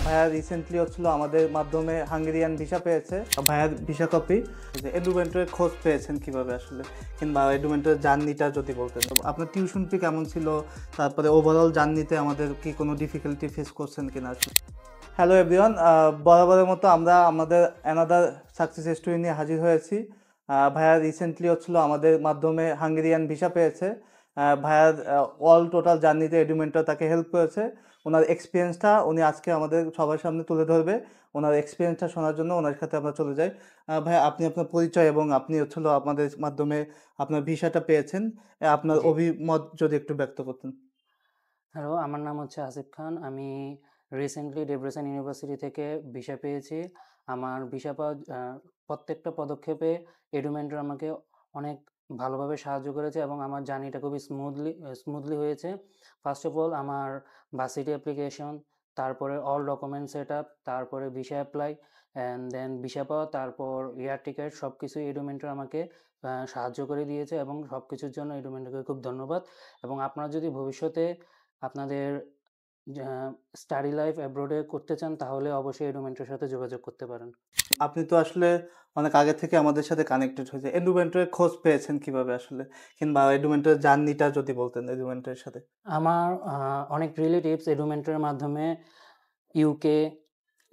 ভাইয়া রিসেন্টলি আমাদের মাধ্যমে হাঙ্গেরিয়ান ভিসা পেয়েছে। ভাইয়ার ভিসা কপি। যে এডুমেন্টরের খোঁজ পেয়েছেন কিভাবে আসলে, কিংবা এডুমেন্টরের জার্নিটা যদি বলতেন। আপনার টিউশন ফি কেমন ছিল, তারপরে ওভারঅল জার্নিতে আমাদের কি কোনো ডিফিকাল্টি ফেস করছেন কিনা আসলে। হ্যালো এভরিওয়ান, বরাবরের মতো আমরা আমাদের অ্যানাদার সাকসেস স্টোরি নিয়ে হাজির হয়েছি। ভাইয়া রিসেন্টলি আমাদের মাধ্যমে হাঙ্গেরিয়ান ভিসা পেয়েছে। ভাইয়ার অল টোটাল জার্নিতে এডুমেন্টর তাকে হেল্প করেছে। ওনার এক্সপিরিয়েন্সটা উনি আজকে আমাদের সবার সামনে তুলে ধরবে। ওনার এক্সপিরিয়েন্সটা শোনার জন্য ওনার সাথে আমরা চলে যাই। ভাইয়া, আপনি আপনার পরিচয় এবং আপনি আমাদের মাধ্যমে আপনার ভিসাটা পেয়েছেন, আপনার জি। অভিমত যদি একটু ব্যক্ত করতেন। হ্যালো, আমার নাম হচ্ছে আসিফ খান। আমি রিসেন্টলি ডেব্রেসেন ইউনিভার্সিটি থেকে ভিসা পেয়েছি। আমার ভিসা পাওয়ার প্রত্যেকটা পদক্ষেপে এডুমেন্টর আমাকে অনেক ভালোভাবে সাহায্য করেছে এবং আমার জার্নিটা খুবই স্মুথলি হয়েছে। ফার্স্ট অফ অল আমার ভার্সিটি অ্যাপ্লিকেশন, তারপরে অল ডকুমেন্ট সেটআপ, তারপরে visa apply and then visa পাওয়া, তারপর এয়ার টিকেট সব কিছুই এডুমেন্টর আমাকে সাহায্য করে দিয়েছে এবং সব কিছুর জন্য এডুমেন্টরকে খুব ধন্যবাদ। এবং আপনারা যদি ভবিষ্যতে আপনাদের যা স্টাডি লাইফ অ্যাব্রোডে করতে চান তাহলে অবশ্যই এডুমেন্টরের সাথে যোগাযোগ করতে পারেন। আপনি তো আসলে অনেক আগে থেকে আমাদের সাথে কানেক্টেড হয়েছে। এডুমেন্টরের খোঁজ পেয়েছেন কিভাবে আসলে? কিংবা এডুমেন্টরের জার্নিটা যদি বলতেন এডুমেন্টরের সাথে। আমার অনেক রিলেটিভস এডুমেন্টরের মাধ্যমে UK,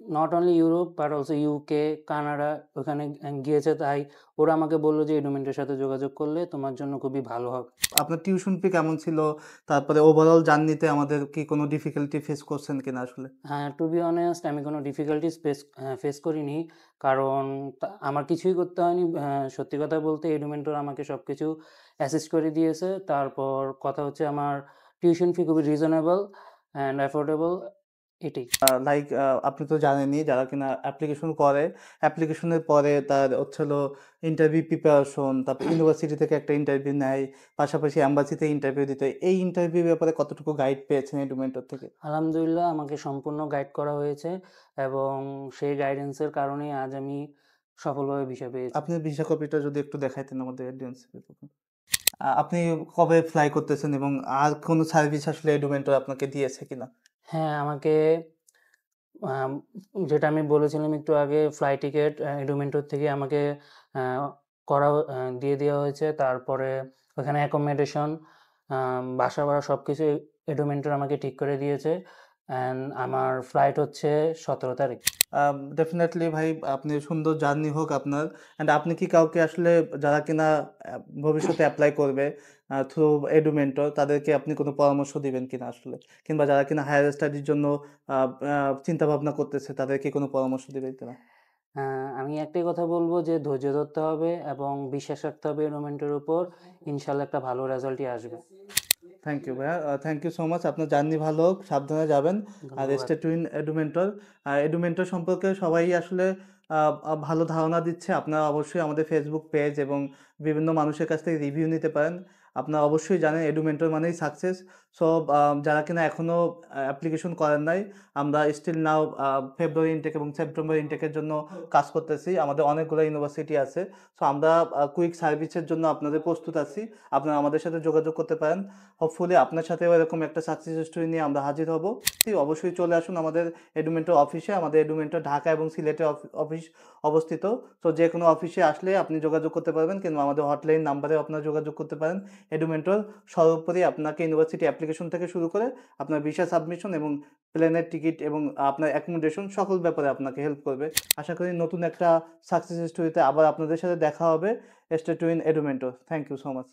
not only Europe but also UK, Canada ওখানে গিয়েছে। তাই ওরা আমাকে বলল যে এডুমেন্টের সাথে যোগাযোগ করলে তোমার জন্য খুবই ভালো হবে। আপনার টিউশন ফি কেমন ছিল? তারপরে ওভারঅল জার্নিতে আমাদের কি কোনো ডিফিকাল্টি ফেস করছেন কিনা আসলে? হ্যাঁ, টু বি অনেস্ট আমি কোনো ডিফিকাল্টিজ ফেস করিনি। কারণ আমার কিছুই করতে হয়নি। সত্যি কথা বলতে এডুমেন্টর আমাকে সবকিছু অ্যাসিস্ট করে দিয়েছে। তারপর কথা হচ্ছে আমার টিউশন ফি খুবই রিজনেবল অ্যান্ড অ্যাফোর্ডেবল এটাই। লাইক আপনি তো জানেনই যারা কিনা অ্যাপ্লিকেশন করে, অ্যাপ্লিকেশনের পরে তার ইন্টারভিউ প্রিপারেশন, তারপর ইউনিভার্সিটি থেকে একটা ইন্টারভিউ নেয়, পাশাপাশি এম্বাসিতে ইন্টারভিউ দিতে হয়। এই ইন্টারভিউ ব্যাপারে কতটুকু গাইড পেয়েছেন এডুমেন্টর থেকে? আলহামদুলিল্লাহ আমাকে সম্পূর্ণ গাইড করা হয়েছে এবং সেই গাইডেন্সের কারণেই আজ আমি সফলভাবে ভিসা পেয়েছি। আপনি ভিসা কপিটা যদি একটু দেখাইতেন আমাদের অডিয়েন্সকে। আপনি কবে ফ্লাই করতেছেন এবং আর কোনো সার্ভিস আসলে এডুমেন্টর আপনাকে দিয়েছে কিনা? হ্যাঁ, আমাকে আম যেটা আমি বলেছিলাম একটু আগে ফ্লাইট টিকেট এডুমেন্টর থেকে আমাকে আ করা দিয়ে দেওয়া হয়েছে। তারপরে ওখানে অ্যাকোমোডেশন, বাসা ভাড়া সবকিছু এডুমেন্টর আমাকে ঠিক করে দিয়েছে। অ্যান্ড আমার ফ্লাইট হচ্ছে ১৭ তারিখ। ডেফিনিটলি ভাই, আপনি সুন্দর জার্নি হোক আপনার। অ্যান্ড আপনি কি কাউকে আসলে যারা কিনা ভবিষ্যতে এপ্লাই করবে থ্রু এডুমেন্টর, তাদেরকে আপনি কোনো পরামর্শ দিবেন কিনা আসলে? কিংবা যারা কিনা হায়ার স্টাডির জন্য আ আ চিন্তা ভাবনা করতেছে তাদেরকে কোনো পরামর্শ দিবেন কিনা? আ আমি একটাই কথা বলব যে ধৈর্য ধরতে হবে এবং বিশ্বাস রাখতে হবে এডুমেন্টের উপর। ইনশাআল্লাহ একটা ভালো রেজাল্টই আসবে। থ্যাংক ইউ ভাইয়া। Thank you so much. আপনার জার্নি ভালো হোক, সাবধানে যাবেন। আর ধন্যবাদ। Stay tuned এডুমেন্টর। এডুমেন্টর সম্পর্কে সবাই আসলে আ আ ভালো ধারণা দিচ্ছে। আপনারা অবশ্যই আমাদের ফেসবুক পেজ এবং বিভিন্ন মানুষের কাছ থেকে রিভিউ নিতে পারেন। আপনারা অবশ্যই জানেন এডুমেন্টর মানেই সাকসেস। সো যারা কিনা এখনো অ্যাপ্লিকেশন করেন নাই, আমরা স্টিল নাও ফেব্রুয়ারি ইনটেক এবং সেপ্টেম্বর ইনটেকের জন্য কাজ করতেছি। আমাদের অনেকগুলো ইউনিভার্সিটি আছে। সো আমরা কুইক সার্ভিসের জন্য আপনাদের প্রস্তুত আছি। আপনারা আমাদের সাথে যোগাযোগ করতে পারেন। হোপফুলি আপনার সাথেও এরকম একটা সাকসেস স্টোরি নিয়ে আমরা হাজির হব। অবশ্যই চলে আসুন আমাদের এডুমেন্টর অফিসে। আমাদের এডুমেন্টর ঢাকা এবং সিলেটে অফিস অবস্থিত। তো যেকোনো অফিসে আসলে আপনি যোগাযোগ করতে পারবেন, কিংবা আমাদের হটলাইন নাম্বারেও আপনারা যোগাযোগ করতে পারেন। এডুমেন্টর সর্বোপরি আপনাকে ইউনিভার্সিটি অ্যাপ্লিকেশন থেকে শুরু করে আপনার ভিসা সাবমিশন এবং প্লেনের টিকিট এবং আপনার অ্যাকোমোডেশন সকল ব্যাপারে আপনাকে হেল্প করবে। আশা করি নতুন একটা সাকসেস স্টোরিতে আবার আপনাদের সাথে দেখা হবে। Stay tuned Edumentor. Thank you so much.